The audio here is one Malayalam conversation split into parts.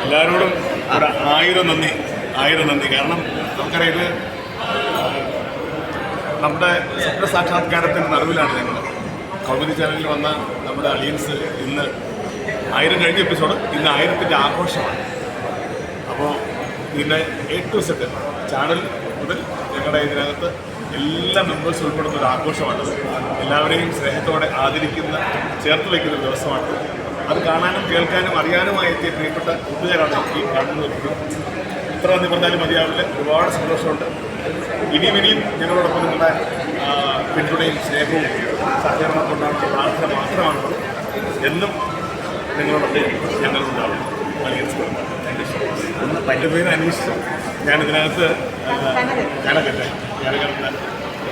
എല്ലാവരോടും ഒരു ആയിരം നന്ദി. കാരണം നമുക്കറിയാം ഇത് നമ്മുടെ സ്വപ്ന സാക്ഷാത്കാരത്തിൻ്റെ നടുവിലാണ് ഞങ്ങൾ. കൗമുദി ചാനലിൽ വന്ന നമ്മുടെ അലിയൻസ് ഇന്ന് 1000 കഴിഞ്ഞ എപ്പിസോഡ്, ഇന്ന് 1000ൻ്റെ ആഘോഷമാണ്. അപ്പോൾ ഇതിൻ്റെ A to Z ചാനൽ മുതൽ ഞങ്ങളുടെ ഇതിനകത്ത് എല്ലാ മെമ്പേഴ്സ് ഉൾപ്പെടുന്ന ഒരു ആഘോഷമാണത്. എല്ലാവരെയും സ്നേഹത്തോടെ ആദരിക്കുന്ന, ചേർത്ത് വയ്ക്കുന്ന ഒരു ദിവസമാണ്. അത് കാണാനും കേൾക്കാനും അറിയാനുമായി എത്തിയ പ്രിയപ്പെട്ട കൂട്ടുകാരാണ് ഈ കാണുന്നത്. ഇത്ര നന്ദി പറഞ്ഞാലും മതിയാവില്ല. ഒരുപാട് സന്തോഷമുണ്ട്. ഇനിയും ഞങ്ങളോടൊപ്പം നിങ്ങളുടെ പിന്തുണയും സ്നേഹവും സഹകരണം കൊണ്ടാണ് പ്രാർത്ഥന മാത്രമാണുള്ളത്. എന്നും നിങ്ങളോടൊപ്പം ഞങ്ങളുണ്ടാവും. എൻ്റെ പേര് അന്വേഷിച്ചു. ഞാനിതിനകത്ത് ഞാനകത്തെ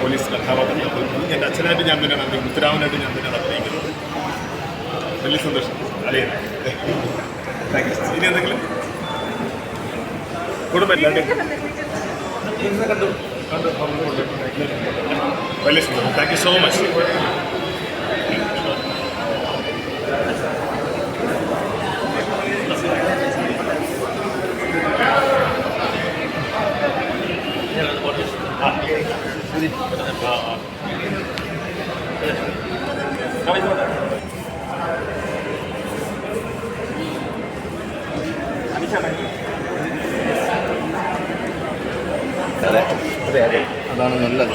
പോലീസ് കഥാപാത്രം. എൻ്റെ അച്ഛനായിട്ട് ഞാൻ തന്നെയാണ് അഭിനയിക്കുന്നത്, മുത്തുരാമനായിട്ട് ഞാൻ തന്നെയാണ് അഭിനയിക്കുന്നത്. വലിയ സന്തോഷം. അല്ലേ, താങ്ക് യു. ഇനി എന്തെങ്കിലും കുടുംബം കണ്ടു വലിയ സന്തോഷം. Thank you so much. അതെ, അതാണ് നല്ലത്.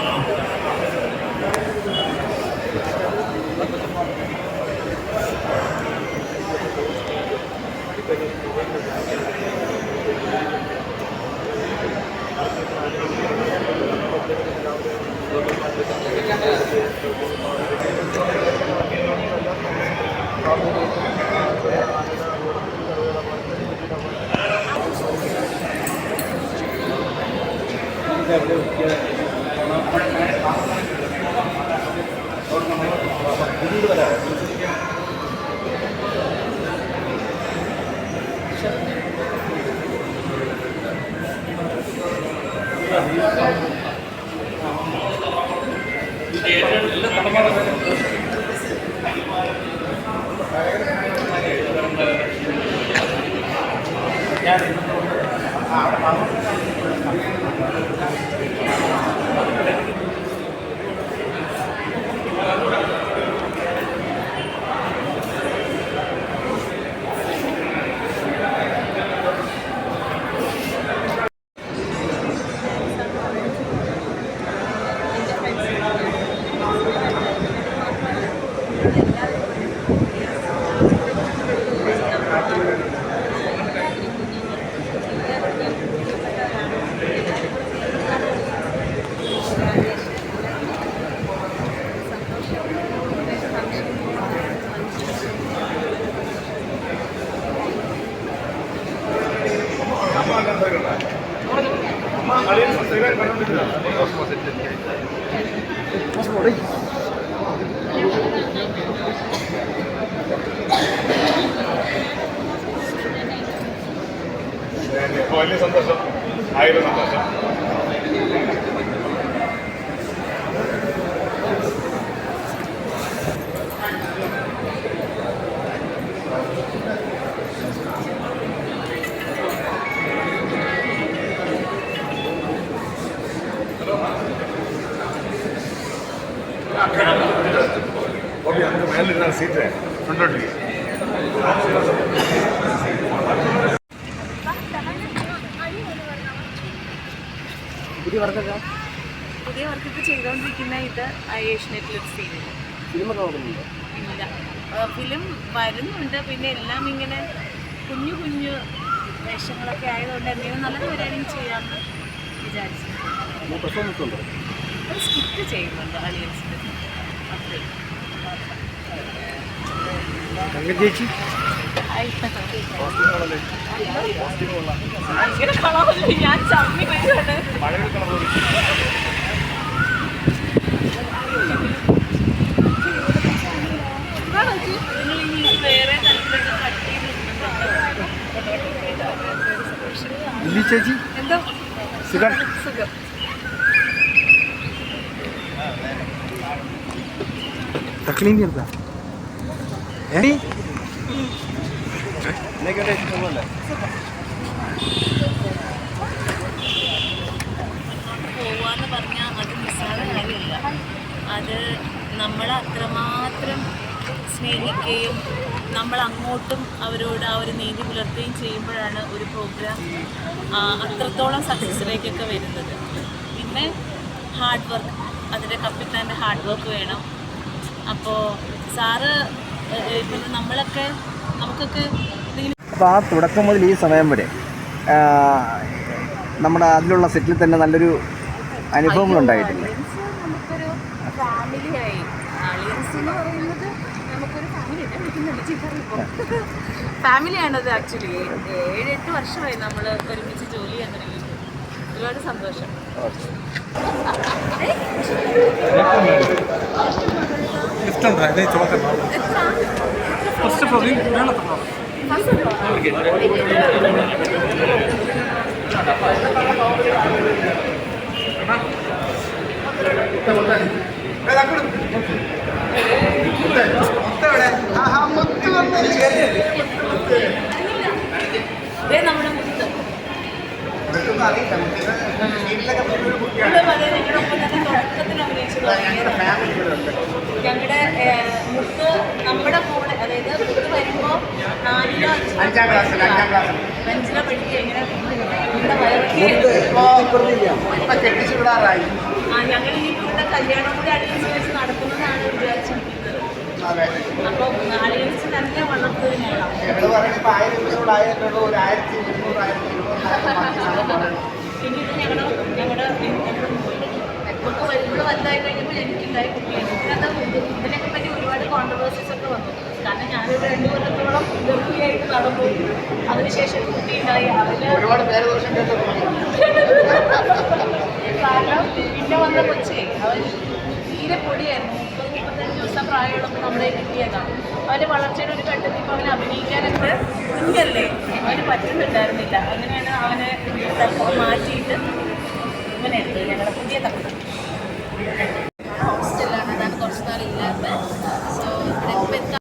വലിയ സന്തോഷം. 1000 സന്തോഷം. മേലിരുന്ന സീറ്റ് ഫ്രണ്ടോട്ട് പുതിയ വർക്കൊക്കെ ചെയ്തുകൊണ്ടിരിക്കുന്ന ഇത് ഏഷ്യനെറ്റിലൊരു സീരിയൽ. ഫിലിമൊക്കെ നോക്കുന്നുണ്ടോ? ഇല്ല, ഫിലിം വരുന്നുണ്ട്. പിന്നെ എല്ലാം ഇങ്ങനെ കുഞ്ഞു കുഞ്ഞു വേഷങ്ങളൊക്കെ ആയതുകൊണ്ട് എന്തെങ്കിലും നല്ലത് വരികയാണെങ്കിൽ ചെയ്യാമെന്ന് വിചാരിച്ചു. ഒരു സ്കിറ്റ് ചെയ്യുന്നുണ്ട് അലിയൻസിൽ. ചേച്ചി ഇങ്ങനെ കളറില്ല, ഞാൻ ചമ്മി വരുവാണ്. വേറെ ചേച്ചി എന്തോ സുഖം. തക്ലീൻ ചെയ്താ എന്നൊക്കെ ഇഷ്ടമല്ലേ? പോവാന്ന് പറഞ്ഞാൽ അത് നിസ്സാര കാര്യമല്ല. അത് നമ്മളെ അത്രമാത്രം സ്നേഹിക്കുകയും നമ്മൾ അങ്ങോട്ടും അവരോട് ആ ഒരു നീതി പുലർത്തുകയും ചെയ്യുമ്പോഴാണ് ഒരു പ്രോഗ്രാം അത്രത്തോളം സക്സസ്സിലേക്കൊക്കെ വരുന്നത്. പിന്നെ ഹാർഡ് വർക്ക്, അതിൻ്റെ കപ്പിത്താൻ്റെ ഹാർഡ് വർക്ക് വേണം. അപ്പോൾ സാറ് പിന്നെ നമുക്കൊക്കെ അപ്പോൾ ആ തുടക്കം മുതൽ ഈ സമയം വരെ നമ്മുടെ അതിലുള്ള സെറ്റിൽ തന്നെ നല്ലൊരു അനുഭവങ്ങൾ ഉണ്ടായിട്ടില്ല. നമുക്കൊരു ഫാമിലിയായി. അളിയൻസ് എന്ന് പറയുന്നത് നമുക്കൊരു ഫാമിലിയാണത്. ആക്ച്വലി 7-8 വർഷമായി നമ്മൾ ഒരുമിച്ച് ജോലി ചെയ്യാൻ തുടങ്ങി. ഒരുപാട് സന്തോഷം. നമ്മുടെ മുത്ത് ഞങ്ങളുടെ മുത്ത് നമ്മുടെ കൂടെ, അതായത് മുത്ത് വരുമ്പോൾ 4-ോ 5-ോ പഠിക്കുക ഇങ്ങനെ ഞങ്ങൾ ഈ ഇവിടെ കല്യാണം കൂടി അടിയൻസ് വെച്ച് നടക്കുന്നതാണ് വിചാരിച്ചിരിക്കുന്നത്. അപ്പോൾ അടിയൻസ് തന്നെ വളർത്തുക മോളാം. പിന്നീട് ഞങ്ങളുടെ നമുക്ക് ഇവിടെ വലുതായി കഴിഞ്ഞപ്പോൾ എനിക്കുണ്ടായി കുട്ടിയാണ്. ഇതിനൊക്കെ പറ്റി ഒരുപാട് കോൺട്രവേഴ്സീസ് ഒക്കെ വന്നു. കാരണം ഞാനൊരു 2 കൊല്ലത്തോളം ഗർഭിണിയായിട്ട് നടന്നു. അതിനുശേഷം കുട്ടി ഉണ്ടായി. ഒരുപാട് പേര് ദോഷം കാരണം പിന്നെ വന്ന കൊച്ചേ അവൻ തീരെ പൊടിയായിരുന്നു. 30-35 ദിവസം പ്രായമുള്ളപ്പോൾ നമ്മളെ കിട്ടിയതാണ്. അവൻ്റെ വളർച്ചയുടെ ഒരു ഘട്ടത്തിൽ ഇപ്പോൾ അവനെ അഭിനയിക്കാനൊക്കെ കുഞ്ഞല്ലേ, അവന് പറ്റുന്നുണ്ടായിരുന്നില്ല. അങ്ങനെയാണ് അവനെ മാറ്റിയിട്ട്